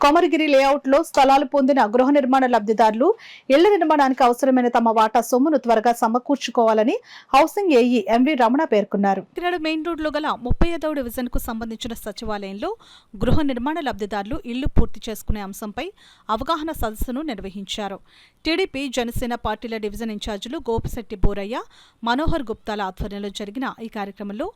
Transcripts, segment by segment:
కొమరగిరి లేఅవుట్లో స్థలాలు పొందిన గృహ నిర్మాణ లబ్ధిదారులు ఇళ్ల నిర్మాణానికి అవసరమైన తమ వాటా సొమ్మును త్వరగా సమకూర్చుకోవాలని హౌసింగ్ ఏఈ ఎంవి రమణ పేర్కొన్నారు. కిరణ్ మెయిన్ రోడ్లో గల 35వ డివిజన్ కు సంబంధించిన సచివాలయంలో గృహ నిర్మాణ లబ్ధిదారులు ఇళ్లు పూర్తి చేసుకునే అంశంపై అవగాహన సదస్సును నిర్వహించారు. టీడీపీ జనసేన పార్టీల డివిజన్ ఇన్ఛార్జీలు గోపిశెట్టి బోరయ్య, మనోహర్ గుప్తాల ఆధ్వర్యంలో జరిగిన ఈ కార్యక్రమంలో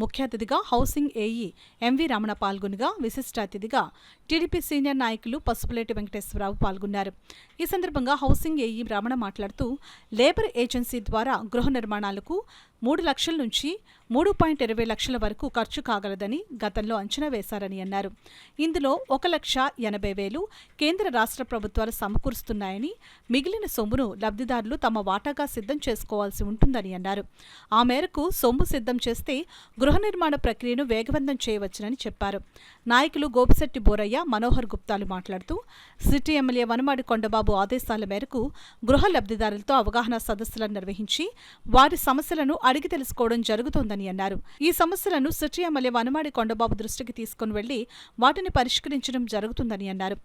ముఖ్య అతిథిగా హౌసింగ్ ఏఈ ఎంవి రమణ పాల్గొనగా, విశిష్ట అతిథిగా టీడీపీ సీనియర్ నాయకులు పసుపులేటి వెంకటేశ్వరరావు పాల్గొన్నారు. ఈ సందర్భంగా హౌసింగ్ ఏఈ రమణ మాట్లాడుతూ లేబర్ ఏజెన్సీ ద్వారా గృహ నిర్మాణాలకు 3 లక్షల నుంచి 3.20 లక్షల వరకు ఖర్చు కాగలదని గతంలో అంచనా వేశారని అన్నారు. ఇందులో 1,80,000 కేంద్ర రాష్ట్ర ప్రభుత్వాలు సమకూరుస్తున్నాయని, మిగిలిన సొమ్మును లబ్ధిదారులు తమ వాటాగా సిద్ధం చేసుకోవాల్సి ఉంటుందని అన్నారు. ఆ మేరకు సొమ్ము సిద్ధం చేస్తే గృహ నిర్మాణ ప్రక్రియను వేగవంతం చేయవచ్చునని చెప్పారు. నాయకులు గోపిశెట్టి బోరయ్య, మనోహర్ గుప్తాలు మాట్లాడుతూ సిటీ ఎమ్మెల్యే వనమాడి కొండబాబు ఆదేశాల మేరకు గృహ లబ్ధిదారులతో అవగాహన సదస్సులను నిర్వహించి వారి సమస్యలను అడిగి తెలుసుకోవడం జరుగుతోందని అన్నారు. ఈ సమస్యలను సిటీ ఎమ్మెల్యే వనమాడి కొండబాబు దృష్టికి తీసుకుని వెళ్లి వాటిని పరిష్కరించడం జరుగుతుందని అన్నారు.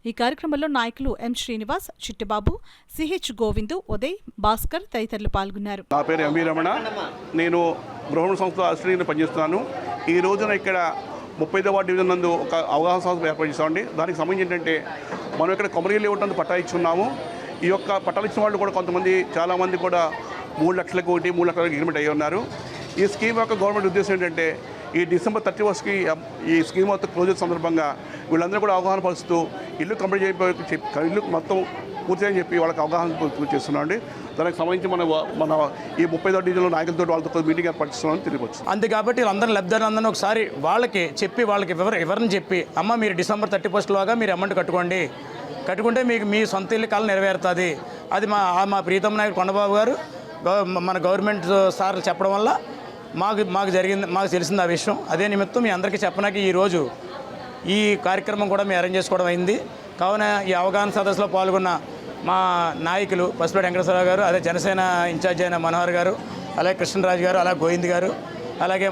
ఈ కార్యక్రమంలో నాయకులు ఎం శ్రీనివాస్, చిట్టిబాబు, సిహెచ్ గోవిందు, ఉదయ్, భాస్కర్ తదితరులు పాల్గొన్నారు. నా పేరు ఎంవి రమణ. నేను గృహ సంస్థ ఆశ్రయంలో పనిచేస్తున్నాను. ఈ రోజున ఇక్కడ 35వ డివిజన్ నందు ఒక అవగాహన సంస్థ ఏర్పాటు చేస్తామండి. దానికి సంబంధించి ఏంటంటే మనం ఇక్కడ కొమరగిరి లేఅవుట్ పట్టా ఇచ్చున్నాము. ఈ యొక్క పట్టాలు ఇచ్చిన వాళ్ళు కూడా కొంతమంది చాలామంది కూడా 3 లక్షలకు 3 లక్షల అగ్రిమెంట్ అయ్యి ఉన్నారు. ఈ స్కీమ్ యొక్క గవర్నమెంట్ ఉద్దేశం ఏంటంటే ఈ డిసెంబర్ 31కి ఈ స్కీమ్ మొత్తం క్లోజ్ సమర్భంగా వీళ్ళందరూ కూడా అవగాహన పరుస్తూ ఇల్లు కంప్లీట్ అయిపోయి ఇల్లు మొత్తం పూర్తి అని చెప్పి వాళ్ళకి అవగాహన చేస్తున్నాం అండి. దానికి సంబంధించి మన ఈ 35వ డివిజన్లో నాయకులతో వాళ్ళతో మీటింగ్ ఏర్పాటు చేస్తున్నామని తెలియవచ్చు. అంతే కాబట్టి వీళ్ళందరూ లబ్ధిదారులందరూ ఒకసారి వాళ్ళకి చెప్పి వాళ్ళకి వివరణ చెప్పి, అమ్మ మీరు డిసెంబర్ 31లోగా మీరు అమౌంట్ కట్టుకుంటే మీకు మీ సొంత ఇల్లు కాలం నెరవేరుతుంది. అది మా ప్రీతం నాయకుడు కొండబాబు గారు మన గవర్నమెంట్ సార్లు చెప్పడం వల్ల మాకు తెలిసింది ఆ విషయం. అదే నిమిత్తం మీ అందరికీ చెప్పడానికి ఈరోజు ఈ కార్యక్రమం కూడా మేము అరేంజ్ చేసుకోవడం అయింది. కావున ఈ అవగాహన సదస్సులో పాల్గొన్న మా నాయకులు పసుపులేటి వెంకటేశ్వరరావు గారు, అదే జనసేన ఇన్ఛార్జ్ అయిన మనోహర్ గారు, అలాగే కృష్ణరాజు గారు, అలాగే గోవింద్ గారు, అలాగే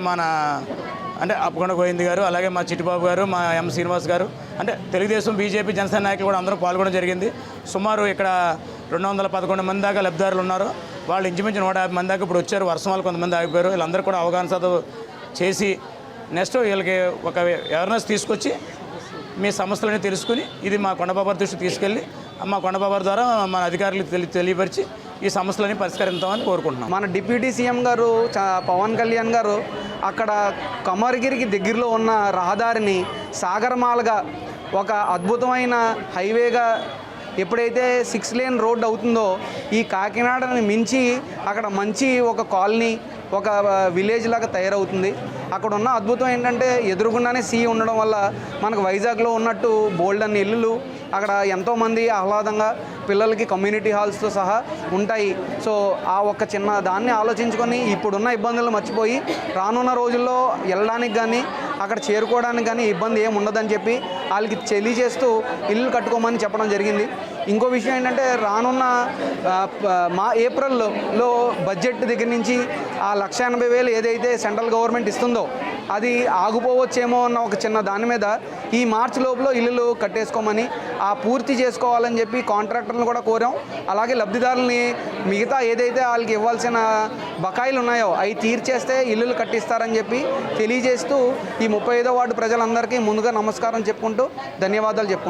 అప్పకొండ గోవింద్ గారు, అలాగే మా చిట్టిబాబు గారు, మా ఎం శ్రీనివాస్ గారు, అంటే తెలుగుదేశం, బీజేపీ, జనసేన నాయకులు కూడా అందరూ పాల్గొనడం జరిగింది. సుమారు ఇక్కడ 211 మంది దాకా లబ్ధిదారులు ఉన్నారు. వాళ్ళు ఇంచుమించు 150 మంది దాకా ఇప్పుడు వచ్చారు. వర్షం వల్ల కొంతమంది ఆగిపోయారు. వీళ్ళందరూ కూడా అవగాహన సదస్సు చేసి నెక్స్ట్ వీళ్ళకి ఒక అవేర్నెస్ తీసుకొచ్చి మీ సమస్యలని తెలుసుకుని ఇది మా కొండబాబు దృష్టికి తీసుకెళ్ళి మా కొండబాబు ద్వారా మన అధికారులకు తెలియపరిచి ఈ సమస్యలని పరిష్కరిద్దామని కోరుకుంటున్నాం. మన డిప్యూటీ సీఎం గారు పవన్ కళ్యాణ్ గారు అక్కడ కొమరగిరికి దగ్గరలో ఉన్న రహదారిని సాగరమాలగా ఒక అద్భుతమైన హైవేగా ఎప్పుడైతే 6 లేన్ రోడ్ అవుతుందో ఈ కాకినాడని మించి అక్కడ మంచి ఒక కాలనీ, ఒక విలేజ్ లాగా తయారవుతుంది. అక్కడ ఉన్న అద్భుతం ఏంటంటే ఎదురుగుండానే సీ ఉండడం వల్ల మనకు వైజాగ్లో ఉన్నట్టు బోల్డ్ అన్ని ఇల్లులు అక్కడ ఎంతోమంది ఆహ్లాదంగా పిల్లలకి కమ్యూనిటీ హాల్స్తో సహా ఉంటాయి. సో ఆ ఒక్క చిన్న దాన్ని ఆలోచించుకొని ఇప్పుడున్న ఇబ్బందులు మర్చిపోయి రానున్న రోజుల్లో వెళ్ళడానికి కానీ అక్కడ చేరుకోవడానికి కానీ ఇబ్బంది ఏమి ఉండదని చెప్పి వాళ్ళకి తెలియజేస్తూ ఇల్లు కట్టుకోమని చెప్పడం జరిగింది. ఇంకో విషయం ఏంటంటే రానున్న ఏప్రిల్లో బడ్జెట్ దగ్గర నుంచి ఆ 1,80,000 ఏదైతే సెంట్రల్ గవర్నమెంట్ ఇస్తుందో అది ఆగిపోవచ్చేమో అన్న ఒక చిన్న దాని మీద ఈ మార్చి లోపల ఇల్లులు కట్టేసుకోమని పూర్తి చేసుకోవాలని చెప్పి కాంట్రాక్టర్లను కూడా కోరాం. అలాగే లబ్ధిదారులని మిగతా ఏదైతే వాళ్ళకి ఇవ్వాల్సిన బకాయిలు ఉన్నాయో అవి తీర్చేస్తే ఇల్లులు కట్టిస్తారని చెప్పి తెలియజేస్తూ ఈ 35వ వార్డు ప్రజలందరికీ ముందుగా నమస్కారం చెప్పుకుంటూ ధన్యవాదాలు చెప్పుకుంటాం.